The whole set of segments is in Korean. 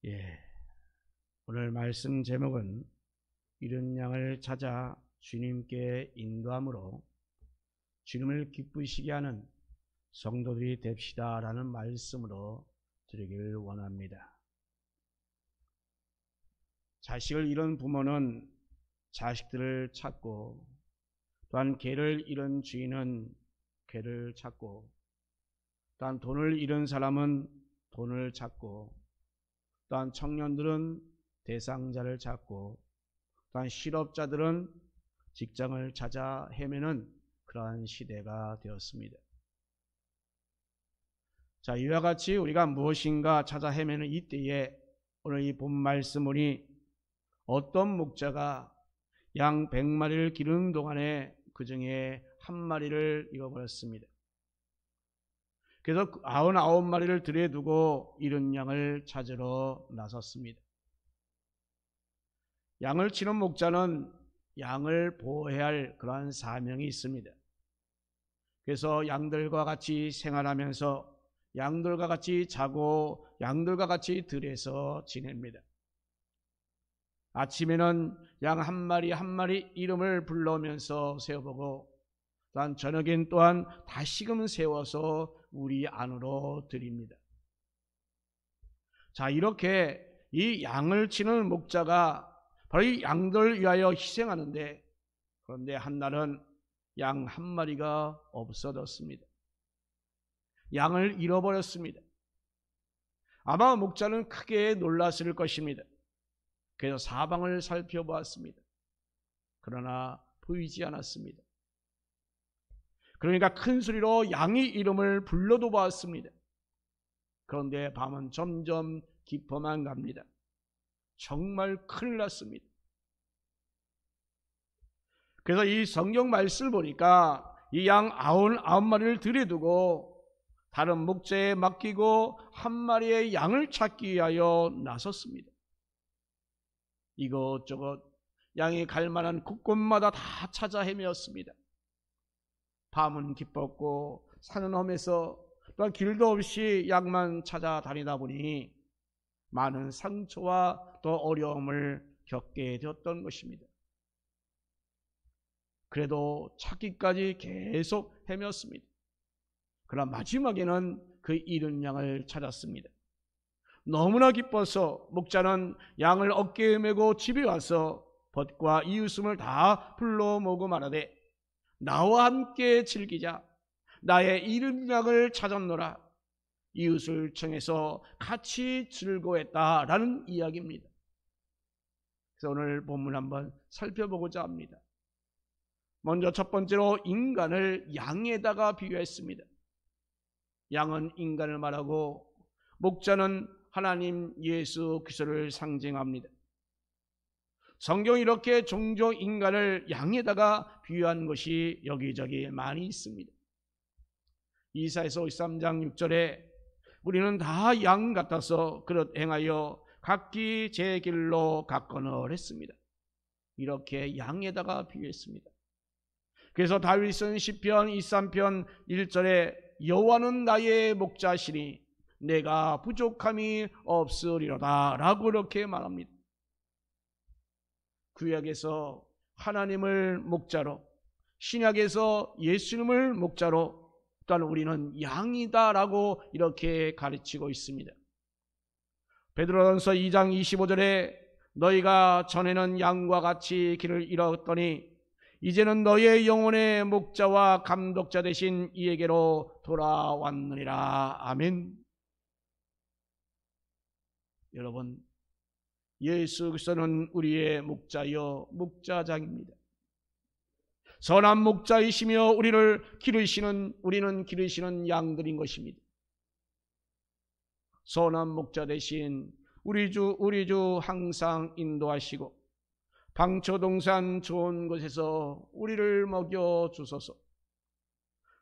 예, 오늘 말씀 제목은 잃은 양을 찾아 주님께 인도함으로 주님을 기쁘시게 하는 성도들이 됩시다 라는 말씀으로 드리길 원합니다. 자식을 잃은 부모는 자식들을 찾고, 또한 개를 잃은 주인은 개를 찾고, 또한 돈을 잃은 사람은 돈을 찾고, 또한 청년들은 대상자를 찾고, 또한 실업자들은 직장을 찾아 헤매는 그러한 시대가 되었습니다. 자, 이와 같이 우리가 무엇인가 찾아 헤매는 이때에 오늘 이 본 말씀으로 어떤 목자가 양 100마리를 기르는 동안에 그 중에 한 마리를 잃어버렸습니다. 그래서 99마리를 들에 두고 잃은 양을 찾으러 나섰습니다. 양을 치는 목자는 양을 보호해야 할 그러한 사명이 있습니다. 그래서 양들과 같이 생활하면서 양들과 같이 자고 양들과 같이 들에서 지냅니다. 아침에는 양 한 마리 한 마리 이름을 불러오면서 세워보고, 또한 저녁엔 또한 다시금 세워서 우리 안으로 드립니다. 자, 이렇게 이 양을 치는 목자가 바로 이 양들 위하여 희생하는데, 그런데 한날은 양 한 마리가 없어졌습니다. 양을 잃어버렸습니다. 아마 목자는 크게 놀랐을 것입니다. 그래서 사방을 살펴보았습니다. 그러나 보이지 않았습니다. 그러니까 큰 소리로 양의 이름을 불러도 보았습니다. 그런데 밤은 점점 깊어만 갑니다. 정말 큰일 났습니다. 그래서 이 성경 말씀을 보니까 이 양 99마리를 들여두고 다른 목자에 맡기고 한 마리의 양을 찾기 위하여 나섰습니다. 이것저것 양이 갈 만한 곳곳마다 다 찾아 헤매었습니다. 밤은 깊었고 산은 험해서 또한 길도 없이 양만 찾아다니다 보니 많은 상처와 또 어려움을 겪게 되었던 것입니다. 그래도 찾기까지 계속 헤매었습니다. 그러나 마지막에는 그 잃은 양을 찾았습니다. 너무나 기뻐서 목자는 양을 어깨에 메고 집에 와서 벗과 이웃음을 다 불러 모으고 말하되, 나와 함께 즐기자. 나의 잃은 양을 찾았노라. 이웃을 청해서 같이 즐거워했다라는 이야기입니다. 그래서 오늘 본문 한번 살펴보고자 합니다. 먼저 첫 번째로 인간을 양에다가 비유했습니다. 양은 인간을 말하고 목자는 하나님 예수 그리스도를 상징합니다. 성경이 이렇게 종종 인간을 양에다가 비유한 것이 여기저기 많이 있습니다. 이사야서 53장 6절에 우리는 다 양 같아서 그릇 행하여 각기 제 길로 갔거늘 했습니다. 이렇게 양에다가 비유했습니다. 그래서 다윗은 시편 23편 1절에 여호와는 나의 목자시니 내가 부족함이 없으리로다 라고 이렇게 말합니다. 구약에서 하나님을 목자로, 신약에서 예수님을 목자로, 또한 우리는 양이다라고 이렇게 가르치고 있습니다. 베드로전서 2장 25절에 너희가 전에는 양과 같이 길을 잃었더니 이제는 너희의 영혼의 목자와 감독자 되신 이에게로 돌아왔느니라. 아멘. 여러분, 예수 그리스도는 우리의 목자여 목자장입니다. 선한 목자이시며 우리는 기르시는 양들인 것입니다. 선한 목자 대신 우리 주 항상 인도하시고 방초동산 좋은 곳에서 우리를 먹여 주소서.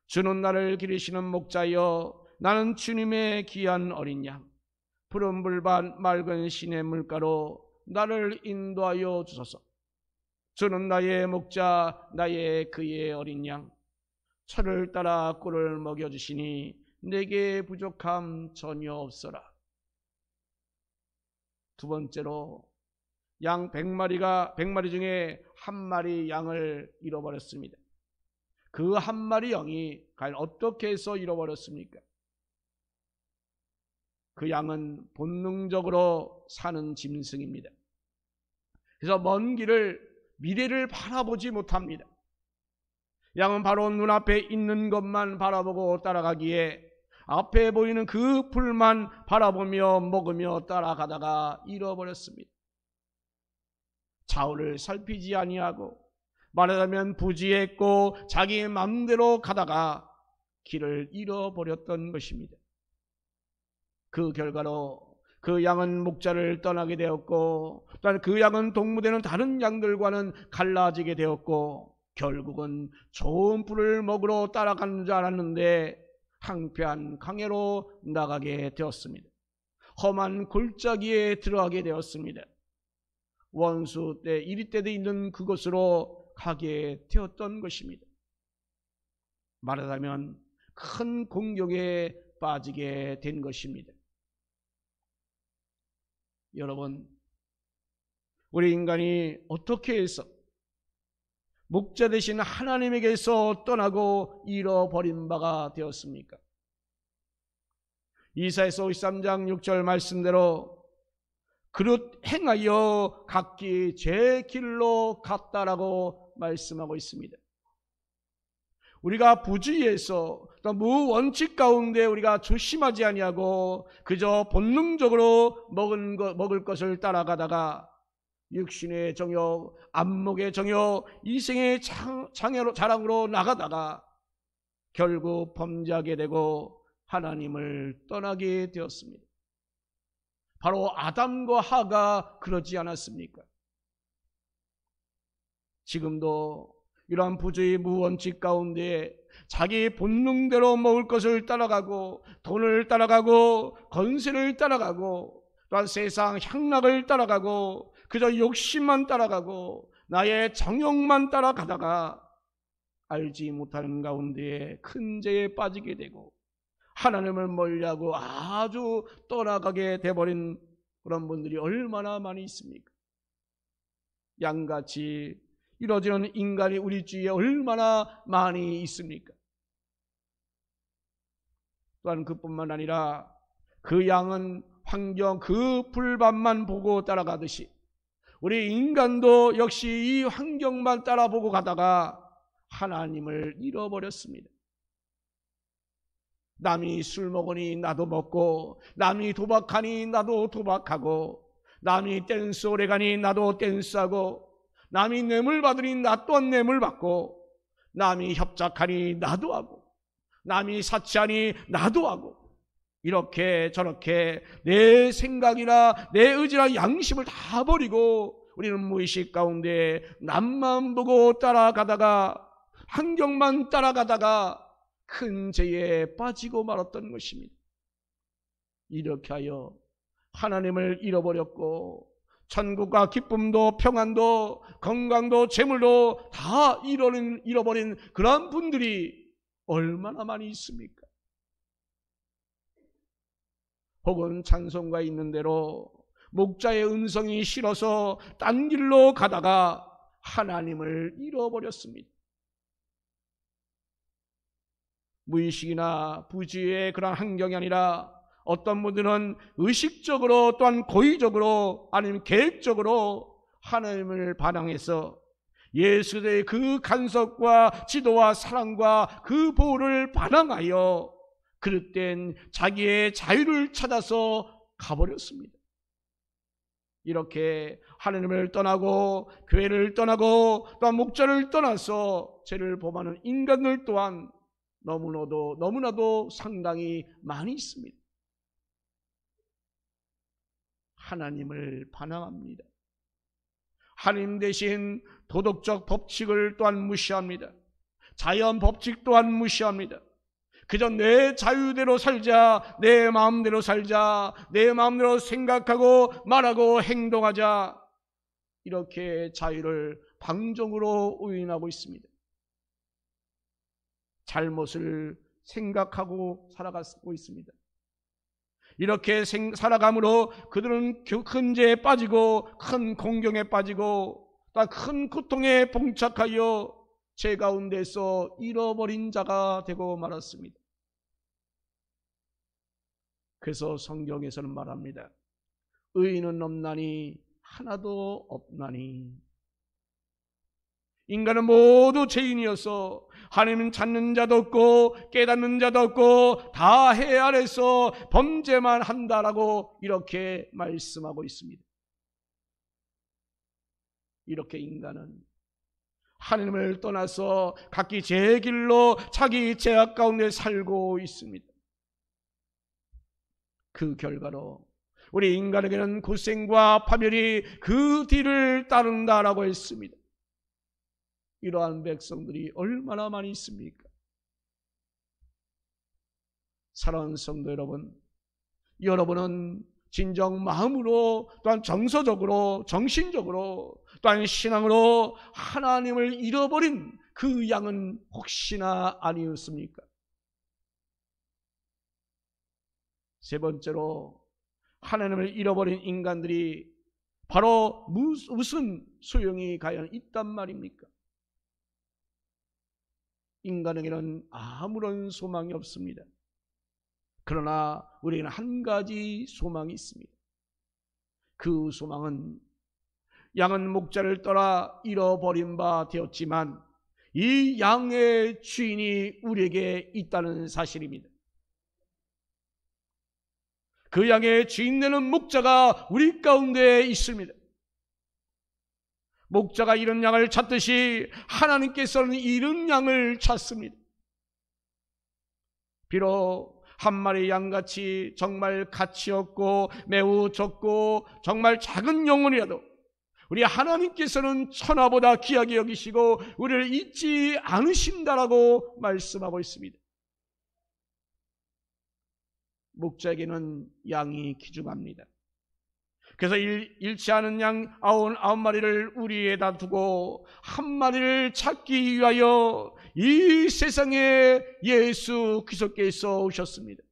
주는 나를 기르시는 목자여 나는 주님의 귀한 어린 양, 푸른 불밭 맑은 시내 물가로 나를 인도하여 주소서. 주는 나의 목자, 나의 그의 어린 양, 철을 따라 꿀을 먹여주시니 내게 부족함 전혀 없어라. 두 번째로 양 100마리 중에 한 마리 양을 잃어버렸습니다. 그 한 마리 양이 과연 어떻게 해서 잃어버렸습니까? 그 양은 본능적으로 사는 짐승입니다. 그래서 먼 길을, 미래를 바라보지 못합니다. 양은 바로 눈앞에 있는 것만 바라보고 따라가기에 앞에 보이는 그 풀만 바라보며 먹으며 따라가다가 잃어버렸습니다. 좌우를 살피지 아니하고 말하자면 부지했고 자기 마음대로 가다가 길을 잃어버렸던 것입니다. 그 결과로 그 양은 목자를 떠나게 되었고 또한 그 양은 동무되는 다른 양들과는 갈라지게 되었고 결국은 좋은 풀을 먹으러 따라가는 줄 알았는데 황폐한 강야로 나가게 되었습니다. 험한 골짜기에 들어가게 되었습니다. 원수 때 이리 때도 있는 그곳으로 가게 되었던 것입니다. 말하자면 큰 공경에 빠지게 된 것입니다. 여러분, 우리 인간이 어떻게 해서 목자 되신 하나님에게서 떠나고 잃어버린 바가 되었습니까? 이사야서 53장 6절 말씀대로 그릇 행하여 각기 제 길로 갔다라고 말씀하고 있습니다. 우리가 부주의해서 또 무원칙 가운데 우리가 조심하지 아니하고 그저 본능적으로 먹을 것을 따라가다가 육신의 정욕, 안목의 정욕, 이생의 자랑으로 나가다가 결국 범죄하게 되고 하나님을 떠나게 되었습니다. 바로 아담과 하가 그러지 않았습니까? 지금도 이러한 부주의 무원칙 가운데 자기 본능대로 먹을 것을 따라가고 돈을 따라가고 권세를 따라가고 또한 세상 향락을 따라가고 그저 욕심만 따라가고 나의 정욕만 따라가다가 알지 못하는 가운데 큰 죄에 빠지게 되고 하나님을 멀리하고 아주 떠나가게 돼버린 그런 분들이 얼마나 많이 있습니까? 양같이 이루어지는 인간이 우리 주위에 얼마나 많이 있습니까? 또한 그뿐만 아니라 그 양은 환경 그 풀밭만 보고 따라가듯이 우리 인간도 역시 이 환경만 따라보고 가다가 하나님을 잃어버렸습니다. 남이 술 먹으니 나도 먹고 남이 도박하니 나도 도박하고 남이 댄스 오래 가니 나도 댄스하고 남이 뇌물 받으니 나 또한 뇌물 받고 남이 협작하니 나도 하고 남이 사치하니 나도 하고 이렇게 저렇게 내 생각이나 내 의지나 양심을 다 버리고 우리는 무의식 가운데 남만 보고 따라가다가 환경만 따라가다가 큰 죄에 빠지고 말았던 것입니다. 이렇게 하여 하나님을 잃어버렸고 천국과 기쁨도 평안도 건강도 재물도 다 잃어버린 그런 분들이 얼마나 많이 있습니까? 혹은 찬송가에 있는 대로 목자의 음성이 싫어서 딴 길로 가다가 하나님을 잃어버렸습니다. 무의식이나 부주의의 그런 환경이 아니라 어떤 분들은 의식적으로 또한 고의적으로 아니면 계획적으로 하나님을 반항해서 예수의 그 간섭과 지도와 사랑과 그 보호를 반항하여 그릇된 자기의 자유를 찾아서 가버렸습니다. 이렇게 하나님을 떠나고 교회를 떠나고 또한 목자를 떠나서 죄를 범하는 인간들 또한 너무나도 상당히 많이 있습니다. 하나님을 반항합니다. 하나님 대신 도덕적 법칙을 또한 무시합니다. 자연 법칙 또한 무시합니다. 그저 내 자유대로 살자, 내 마음대로 살자, 내 마음대로 생각하고 말하고 행동하자, 이렇게 자유를 방종으로 오인하고 있습니다. 잘못을 생각하고 살아가고 있습니다. 이렇게 살아감으로 그들은 큰 죄에 빠지고 큰 공경에 빠지고 또 큰 고통에 봉착하여 죄 가운데서 잃어버린 자가 되고 말았습니다. 그래서 성경에서는 말합니다. 의인은 없나니 하나도 없나니. 인간은 모두 죄인이어서 하나님은 찾는 자도 없고 깨닫는 자도 없고 다 해 아래서 범죄만 한다라고 이렇게 말씀하고 있습니다. 이렇게 인간은 하나님을 떠나서 각기 제 길로 자기 죄악 가운데 살고 있습니다. 그 결과로 우리 인간에게는 고생과 파멸이 그 뒤를 따른다라고 했습니다. 이러한 백성들이 얼마나 많이 있습니까? 사랑하는 성도 여러분, 여러분은 진정 마음으로 또한 정서적으로 정신적으로 또한 신앙으로 하나님을 잃어버린 그 양은 혹시나 아니었습니까? 세 번째로 하나님을 잃어버린 인간들이 바로 무슨 소용이 과연 있단 말입니까? 인간에게는 아무런 소망이 없습니다. 그러나 우리에게는 한 가지 소망이 있습니다. 그 소망은 양은 목자를 떠나 잃어버린 바 되었지만 이 양의 주인이 우리에게 있다는 사실입니다. 그 양의 주인 되는 목자가 우리 가운데 있습니다. 목자가 잃은 양을 찾듯이 하나님께서는 잃은 양을 찾습니다. 비록 한 마리 양같이 정말 가치 없고 매우 적고 정말 작은 영혼이라도 우리 하나님께서는 천하보다 귀하게 여기시고 우리를 잊지 않으신다라고 말씀하고 있습니다. 목자에게는 양이 귀중합니다. 그래서 잃지 않은 양 99마리를 우리에다 두고 한 마리를 찾기 위하여 이 세상에 예수 그리스도께서 오셨습니다.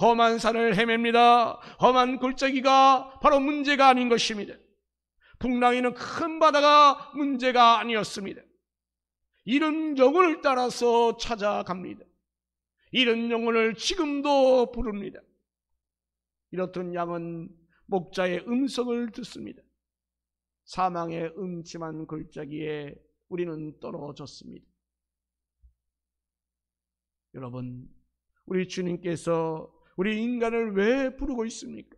험한 산을 헤맵니다. 험한 골짜기가 바로 문제가 아닌 것입니다. 풍랑이는 큰 바다가 문제가 아니었습니다. 이런 영혼을 따라서 찾아갑니다. 이런 영혼을 지금도 부릅니다. 이렇던 양은 목자의 음성을 듣습니다. 사망의 음침한 골짜기에 우리는 떨어졌습니다. 여러분, 우리 주님께서 우리 인간을 왜 부르고 있습니까?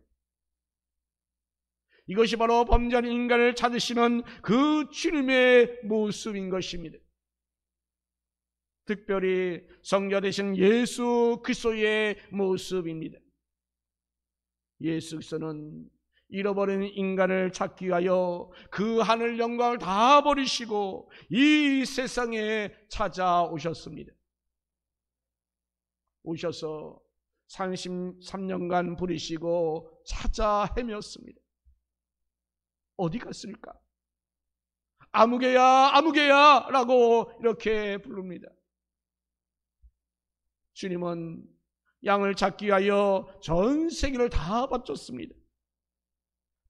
이것이 바로 범죄한 인간을 찾으시는 그 주님의 모습인 것입니다. 특별히 성자 되신 예수 그리스도의 모습입니다. 예수 그리스도는 잃어버린 인간을 찾기 위하여 그 하늘 영광을 다 버리시고 이 세상에 찾아오셨습니다. 오셔서 33년간 부르시고 찾아 헤매었습니다. 어디 갔을까? 아무개야 아무개야 라고 이렇게 부릅니다. 주님은 양을 찾기 위하여 전 세계를 다 바쳤습니다.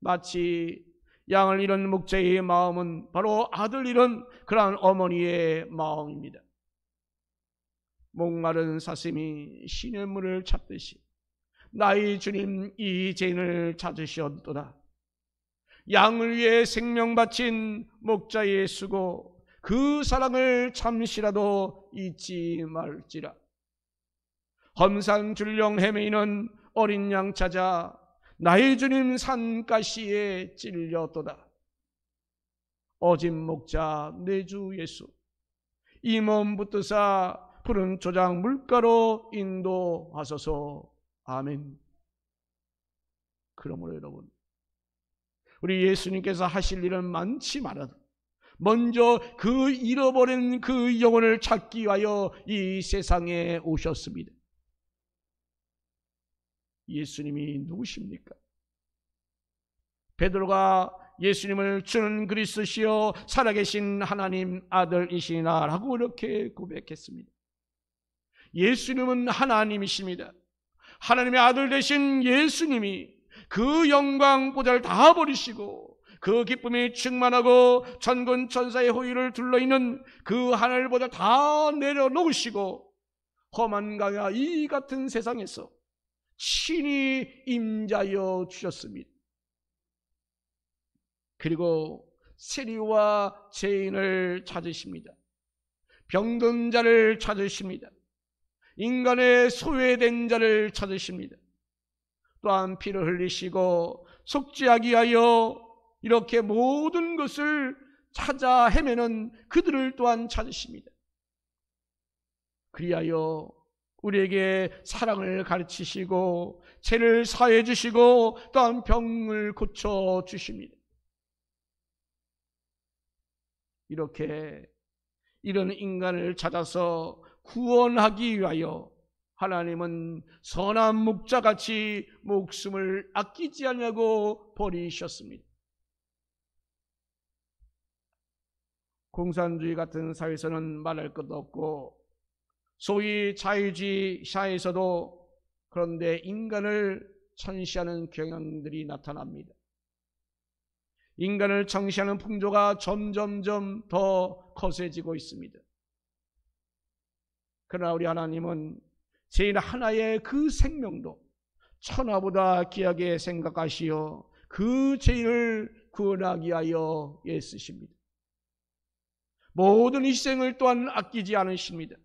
마치 양을 잃은 목자의 마음은 바로 아들 잃은 그러한 어머니의 마음입니다. 목마른 사슴이 시냇물을 찾듯이 나의 주님 이 죄인을 찾으셨도다. 양을 위해 생명 바친 목자의 수고 그 사랑을 잠시라도 잊지 말지라. 험산 줄령 헤매이는 어린 양 찾아 나의 주님 산가시에 찔렸도다. 어진 목자 내 주 예수 이 몸 붙드사 푸른 초장 물가로 인도하소서. 아멘. 그러므로 여러분, 우리 예수님께서 하실 일은 많지만은 먼저 그 잃어버린 그 영혼을 찾기 위하여 이 세상에 오셨습니다. 예수님이 누구십니까? 베드로가 예수님을 주는 그리스도시요 살아계신 하나님 아들이시나 라고 이렇게 고백했습니다. 예수님은 하나님이십니다. 하나님의 아들 되신 예수님이 그 영광 보좌를 다 버리시고 그 기쁨이 충만하고 천군 천사의 호위를 둘러있는 그 하늘 보좌 다 내려놓으시고 험한 강야 이 같은 세상에서 친히 임자여 주셨습니다. 그리고 세리와 죄인을 찾으십니다. 병든 자를 찾으십니다. 인간의 소외된 자를 찾으십니다. 또한 피를 흘리시고 속죄하기 위하여 이렇게 모든 것을 찾아 헤매는 그들을 또한 찾으십니다. 그리하여 우리에게 사랑을 가르치시고 죄를 사해 주시고 또한 병을 고쳐 주십니다. 이렇게 이런 인간을 찾아서 구원하기 위하여 하나님은 선한 목자같이 목숨을 아끼지 않냐고 버리셨습니다. 공산주의 같은 사회에서는 말할 것도 없고 소위 자유주의 사회에서도 그런데 인간을 천시하는 경향들이 나타납니다. 인간을 정시하는 풍조가 점점점 더 거세지고 있습니다. 그러나 우리 하나님은 죄인 하나의 그 생명도 천하보다 귀하게 생각하시어 그 죄인을 구원하기 위하여 애쓰십니다. 모든 희생을 또한 아끼지 않으십니다.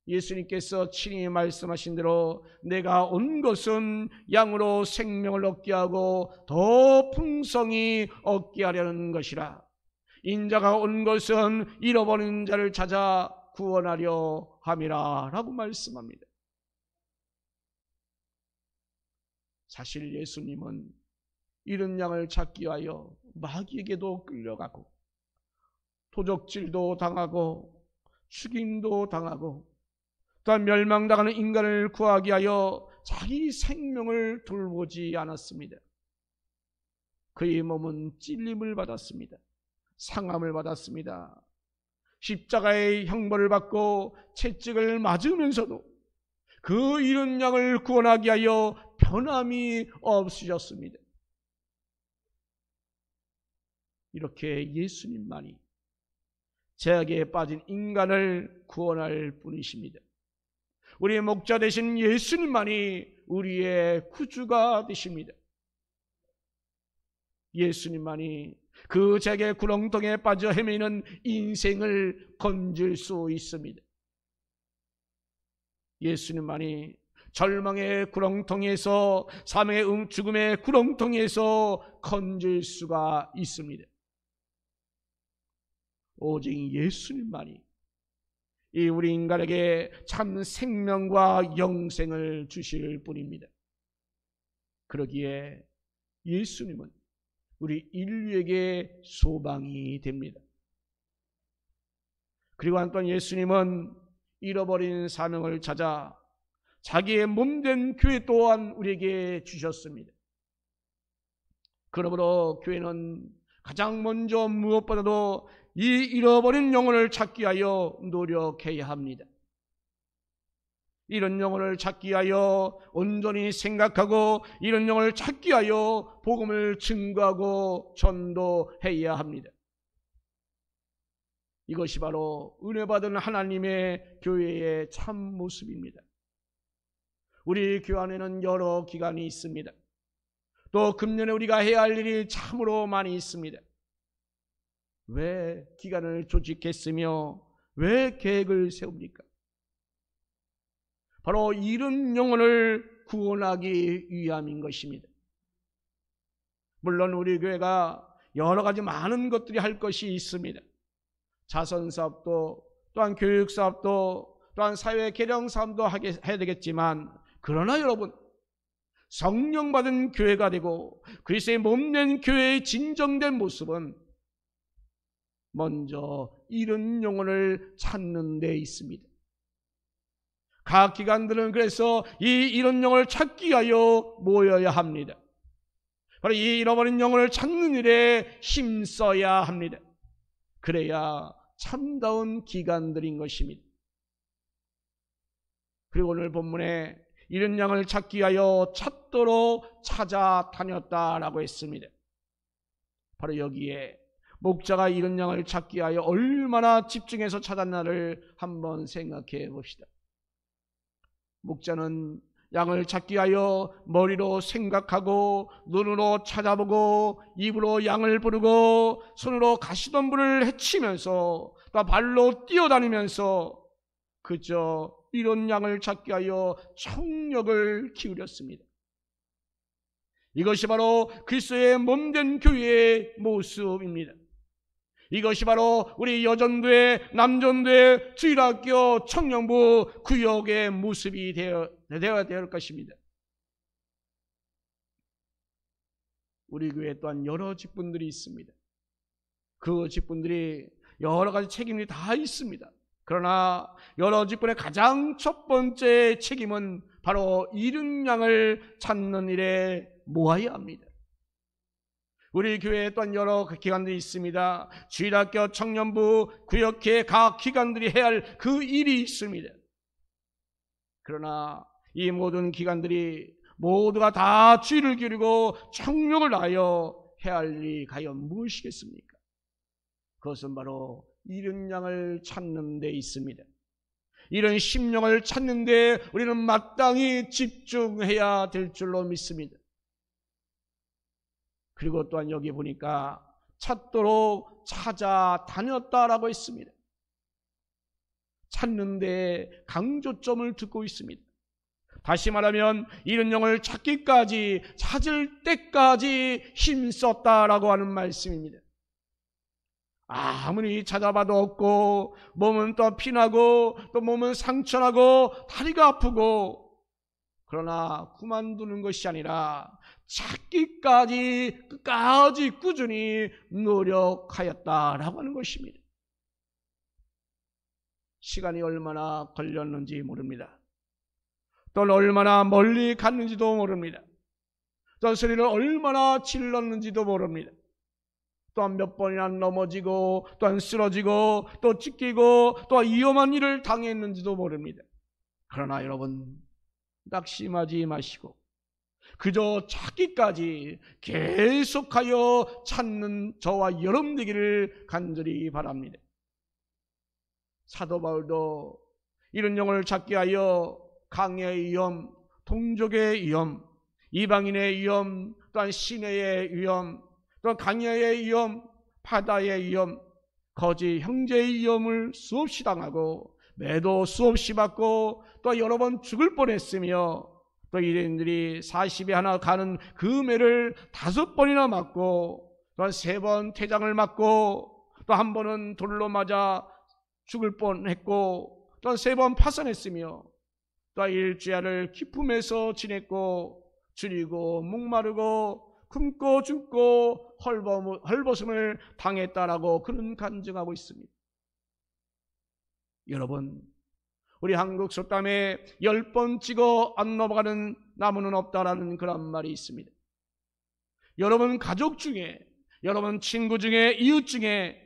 예수님께서 친히 말씀하신 대로 내가 온 것은 양으로 생명을 얻게 하고 더 풍성히 얻게 하려는 것이라. 인자가 온 것은 잃어버린 자를 찾아 구원하려 함이라 라고 말씀합니다. 사실 예수님은 이런 양을 찾기 위하여 마귀에게도 끌려가고 도적질도 당하고 죽임도 당하고 또한 멸망당하는 인간을 구하기 위하여 자기 생명을 돌보지 않았습니다. 그의 몸은 찔림을 받았습니다. 상함을 받았습니다. 십자가의 형벌을 받고 채찍을 맞으면서도 그 잃은 양을 구원하기 위하여 변함이 없으셨습니다. 이렇게 예수님만이 죄악에 빠진 인간을 구원할 분이십니다. 우리의 목자 되신 예수님만이 우리의 구주가 되십니다. 예수님만이 그 죄악의 구렁텅이에 빠져 헤매는 인생을 건질 수 있습니다. 예수님만이 절망의 구렁텅이에서 삶의 죽음의 구렁텅이에서 건질 수가 있습니다. 오직 예수님만이 이 우리 인간에게 참 생명과 영생을 주실 분입니다. 그러기에 예수님은 우리 인류에게 소망이 됩니다. 그리고 한편 예수님은 잃어버린 사명을 찾아 자기의 몸된 교회 또한 우리에게 주셨습니다. 그러므로 교회는 가장 먼저 무엇보다도 이 잃어버린 영혼을 찾기 위하여 노력해야 합니다. 이런 영혼을 찾기 위하여 온전히 생각하고 이런 영혼을 찾기 위하여 복음을 증거하고 전도해야 합니다. 이것이 바로 은혜 받은 하나님의 교회의 참 모습입니다. 우리 교회 안에는 여러 기관이 있습니다. 또 금년에 우리가 해야 할 일이 참으로 많이 있습니다. 왜 기관을 조직했으며 왜 계획을 세웁니까? 바로 이런 영혼을 구원하기 위함인 것입니다. 물론 우리 교회가 여러 가지 많은 것들이 할 것이 있습니다. 자선사업도 또한 교육사업도 또한 사회 개량사업도 해야 되겠지만 그러나 여러분 성령 받은 교회가 되고 그리스도의 몸된 교회의 진정된 모습은 먼저 이런 영혼을 찾는 데 있습니다. 각 기관들은 그래서 이런 영혼을 찾기 위하여 모여야 합니다. 바로 이 잃어버린 영혼을 찾는 일에 힘써야 합니다. 그래야 참다운 기관들인 것입니다. 그리고 오늘 본문에 잃은 양을 찾기 위하여 찾도록 찾아다녔다라고 했습니다. 바로 여기에 목자가 잃은 양을 찾기 위하여 얼마나 집중해서 찾았나를 한번 생각해 봅시다. 목자는 양을 찾기 위하여 머리로 생각하고 눈으로 찾아보고 입으로 양을 부르고 손으로 가시덤불을 헤치면서 또 발로 뛰어다니면서 그저 이런 양을 찾기 위하여 총력을 기울였습니다. 이것이 바로 그리스도의 몸된 교회의 모습입니다. 이것이 바로 우리 여전도회, 남전도회, 주일학교, 청년부, 구역의 모습이 되어야 될 것입니다. 우리 교회에 또한 여러 직분들이 있습니다. 그 직분들이 여러 가지 책임이 다 있습니다. 그러나 여러 직분의 가장 첫 번째 책임은 바로 잃은 양을 찾는 일에 모아야 합니다. 우리 교회에 또한 여러 기관들이 있습니다. 주일학교, 청년부, 구역회 각 기관들이 해야 할 그 일이 있습니다. 그러나 이 모든 기관들이 모두가 다 주의를 기울이고 총력을 다하여 해야 할 일이 과연 무엇이겠습니까? 그것은 바로 잃은 양을 찾는 데 있습니다. 이런 심령을 찾는 데 우리는 마땅히 집중해야 될 줄로 믿습니다. 그리고 또한 여기 보니까 찾도록 찾아다녔다라고 했습니다. 찾는 데 강조점을 두고 있습니다. 다시 말하면 잃은 영을 찾기까지, 찾을 때까지 힘썼다라고 하는 말씀입니다. 아무리 찾아봐도 없고 몸은 또 피나고 또 몸은 상처나고 다리가 아프고, 그러나 그만두는 것이 아니라 찾기까지 끝까지 꾸준히 노력하였다라고 하는 것입니다. 시간이 얼마나 걸렸는지 모릅니다. 또 얼마나 멀리 갔는지도 모릅니다. 또 소리를 얼마나 질렀는지도 모릅니다. 또한 몇 번이나 넘어지고 또한 쓰러지고 또 찢기고 또 위험한 일을 당했는지도 모릅니다. 그러나 여러분, 낙심하지 마시고 그저 찾기까지 계속하여 찾는 저와 여러분 되기를 간절히 바랍니다. 사도 바울도 이런 영을 찾기 위하여 강야의 위험, 동족의 위험, 이방인의 위험, 또한 시내의 위험, 또 강야의 위험, 바다의 위험, 거짓 형제의 위험을 수없이 당하고 매도 수없이 받고 또 여러 번 죽을 뻔했으며, 또 이들이 40에 하나 가는 그 매를 5번이나 맞고 또 3번 태장을 맞고 또 한 번은 돌로 맞아 죽을 뻔했고 또 3번 파산했으며 또 일주야를 기품에서 지냈고 줄이고 목마르고 굶고 죽고 헐벗음을 당했다라고 그는 간증하고 있습니다. 여러분, 우리 한국 속담에 10번 찍어 안 넘어가는 나무는 없다라는 그런 말이 있습니다. 여러분 가족 중에, 여러분 친구 중에, 이웃 중에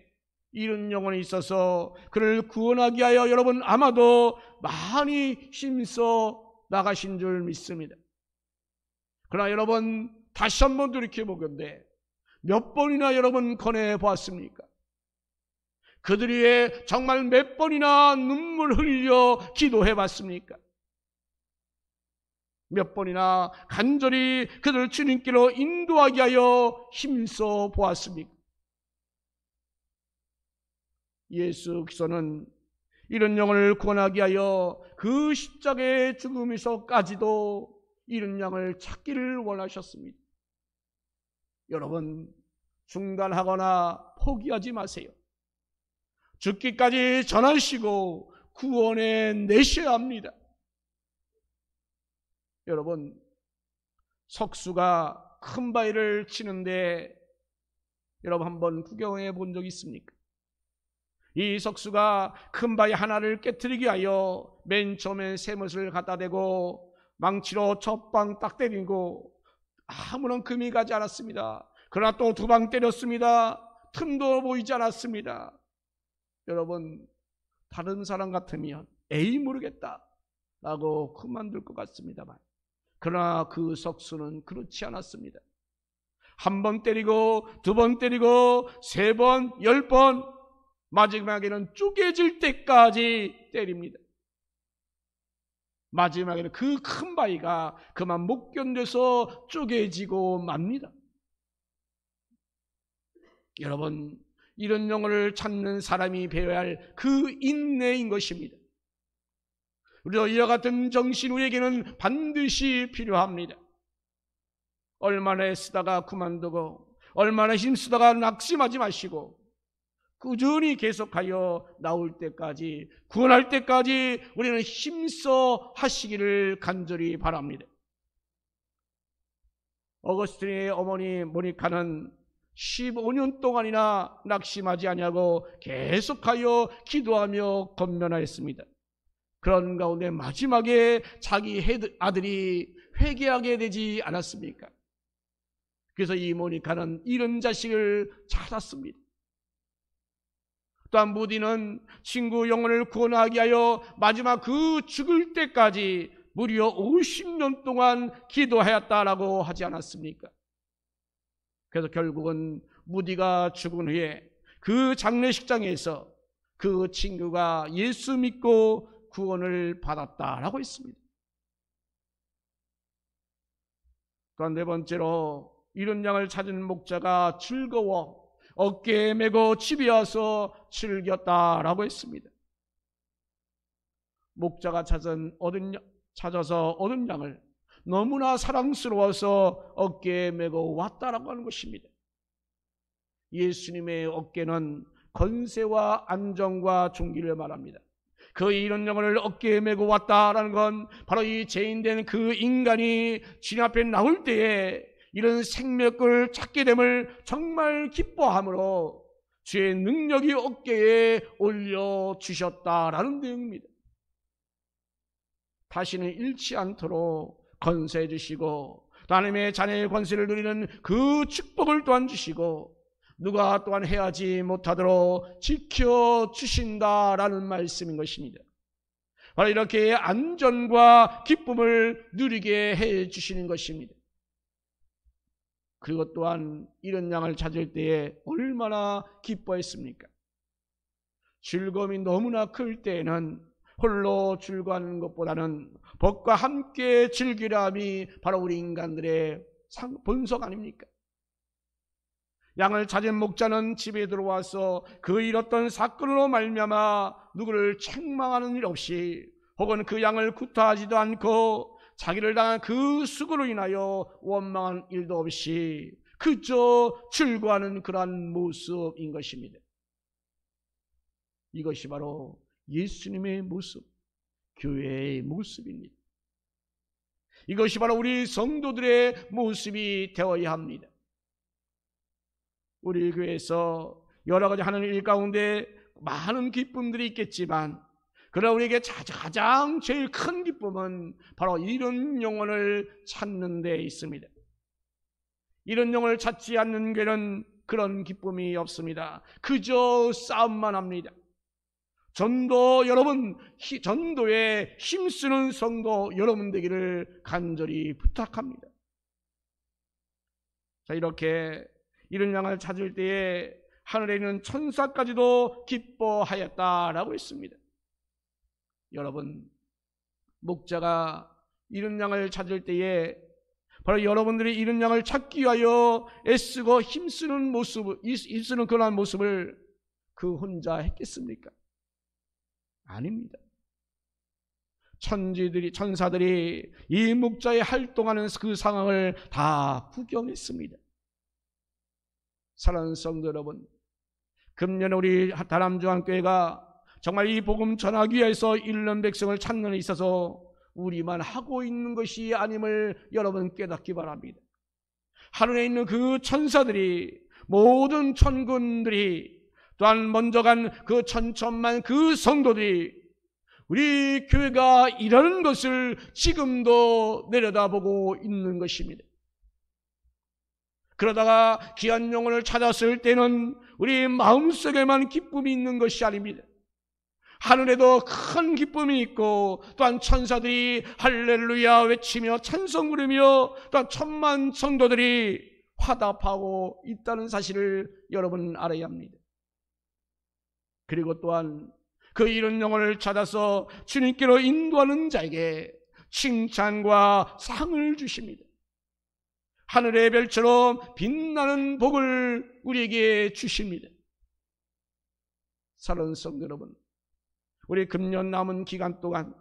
이런 영혼이 있어서 그를 구원하기 위하여 여러분 아마도 많이 힘써 나가신 줄 믿습니다. 그러나 여러분 다시 한번 돌이켜보건대 몇 번이나 여러분 권해보았습니까? 그들 위해 정말 몇 번이나 눈물 흘려 기도해봤습니까? 몇 번이나 간절히 그들을 주님께로 인도하기 위하여 힘써 보았습니까? 예수께서는 이런 영혼을 구원하기 위하여 그 십자가의 죽음에서까지도 이런 양을 찾기를 원하셨습니다. 여러분, 중단하거나 포기하지 마세요. 죽기까지 전하시고 구원해 내셔야 합니다. 여러분, 석수가 큰 바위를 치는데 여러분 한번 구경해 본 적 있습니까? 이 석수가 큰 바위 하나를 깨트리기 위하여 맨 처음에 쇠못을 갖다 대고 망치로 첫 방 딱 때리고 아무런 금이 가지 않았습니다. 그러나 또 2방 때렸습니다. 틈도 보이지 않았습니다. 여러분, 다른 사람 같으면 에이 모르겠다 라고 그만둘 것 같습니다만, 그러나 그 석수는 그렇지 않았습니다. 한 번 때리고, 두 번 때리고, 세 번, 10번, 마지막에는 쪼개질 때까지 때립니다. 마지막에는 그 큰 바위가 그만 못 견뎌서 쪼개지고 맙니다. 여러분, 이런 영혼을 찾는 사람이 배워야 할 그 인내인 것입니다. 우리도 이와 같은 정신 우리에게는 반드시 필요합니다. 얼마나 애쓰다가 그만두고, 얼마나 힘쓰다가 낙심하지 마시고, 꾸준히 계속하여 나올 때까지, 구원할 때까지 우리는 힘써 하시기를 간절히 바랍니다. 어거스틴의 어머니 모니카는 15년 동안이나 낙심하지 아니하고 계속하여 기도하며 건면하였습니다. 그런 가운데 마지막에 자기 아들이 회개하게 되지 않았습니까? 그래서 이 모니카는 이런 자식을 찾았습니다. 또한 무디는 친구 영혼을 구원하기 위하여 마지막 그 죽을 때까지 무려 50년 동안 기도하였다라고 하지 않았습니까? 그래서 결국은 무디가 죽은 후에 그 장례식장에서 그 친구가 예수 믿고 구원을 받았다라고 했습니다. 또한 네 번째로, 이런 양을 찾은 목자가 즐거워 어깨에 메고 집에 와서 즐겼다라고 했습니다. 목자가 찾아서 얻은 양을 너무나 사랑스러워서 어깨에 메고 왔다라고 하는 것입니다. 예수님의 어깨는 권세와 안정과 존귀를 말합니다. 그 이런 영혼을 어깨에 메고 왔다라는 건 바로 이 죄인된 그 인간이 주님 앞에 나올 때에 이런 생명을 찾게 됨을 정말 기뻐함으로 주의 능력이 어깨에 올려주셨다라는 내용입니다. 다시는 잃지 않도록 건세해 주시고, 하나님의 자녀의 권세를 누리는 그 축복을 또한 주시고, 누가 또한 해하지 못하도록 지켜주신다라는 말씀인 것입니다. 바로 이렇게 안전과 기쁨을 누리게 해주시는 것입니다. 그리고 또한 이런 양을 찾을 때에 얼마나 기뻐했습니까? 즐거움이 너무나 클 때에는 홀로 즐거워하는 것보다는 법과 함께 즐기람이 바로 우리 인간들의 본성 아닙니까? 양을 찾은 목자는 집에 들어와서 그 잃었던 사건으로 말미암아 누구를 책망하는 일 없이, 혹은 그 양을 구타하지도 않고 자기를 당한 그 수고로 인하여 원망한 일도 없이 그저 즐거워하는 그러한 모습인 것입니다. 이것이 바로 예수님의 모습, 교회의 모습입니다. 이것이 바로 우리 성도들의 모습이 되어야 합니다. 우리 교회에서 여러 가지 하는 일 가운데 많은 기쁨들이 있겠지만, 그러나 우리에게 가장 제일 큰 기쁨은 바로 이런 영혼을 찾는 데 있습니다. 이런 영혼을 찾지 않는 교회는 그런 기쁨이 없습니다. 그저 싸움만 합니다. 전도에 힘쓰는 성도 여러분 되기를 간절히 부탁합니다. 자, 이렇게 이런 양을 찾을 때에 하늘에 있는 천사까지도 기뻐하였다라고 했습니다. 여러분, 목자가 이런 양을 찾을 때에 바로 여러분들이 이런 양을 찾기 위하여 애쓰고 힘쓰는 그러한 모습을 그 혼자 했겠습니까? 아닙니다. 천사들이 이 목자의 활동하는 그 상황을 다 구경했습니다. 사랑하는 성도 여러분, 금년 우리 다람중앙교회가 정말 이 복음 전하기 위해서 잃는 백성을 찾는 데 있어서 우리만 하고 있는 것이 아님을 여러분 깨닫기 바랍니다. 하늘에 있는 그 천사들이, 모든 천군들이, 또한 먼저 간 그 천천만 그 성도들이 우리 교회가 이러는 것을 지금도 내려다보고 있는 것입니다. 그러다가 귀한 영혼을 찾았을 때는 우리 마음속에만 기쁨이 있는 것이 아닙니다. 하늘에도 큰 기쁨이 있고 또한 천사들이 할렐루야 외치며 찬송 부르며 또한 천만 성도들이 화답하고 있다는 사실을 여러분 알아야 합니다. 그리고 또한 그 잃은 영혼을 찾아서 주님께로 인도하는 자에게 칭찬과 상을 주십니다. 하늘의 별처럼 빛나는 복을 우리에게 주십니다. 사랑하는 성도 여러분, 우리 금년 남은 기간 동안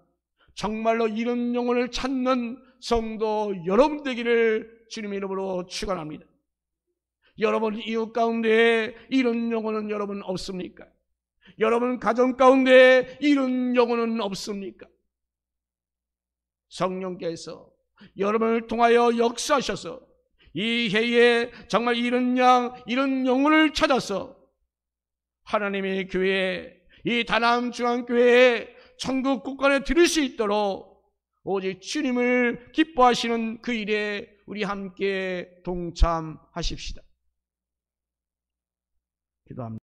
정말로 잃은 영혼을 찾는 성도 여러분 되기를 주님의 이름으로 축원합니다. 여러분 이웃 가운데 잃은 영혼은 여러분 없습니까? 여러분 가정 가운데 잃은 영혼은 없습니까? 성령께서 여러분을 통하여 역사하셔서 이 해에 정말 잃은 영혼을 찾아서 하나님의 교회, 이 다남중앙교회에 천국 국간에 들을 수 있도록 오직 주님을 기뻐하시는 그 일에 우리 함께 동참하십시다. 기도합니다.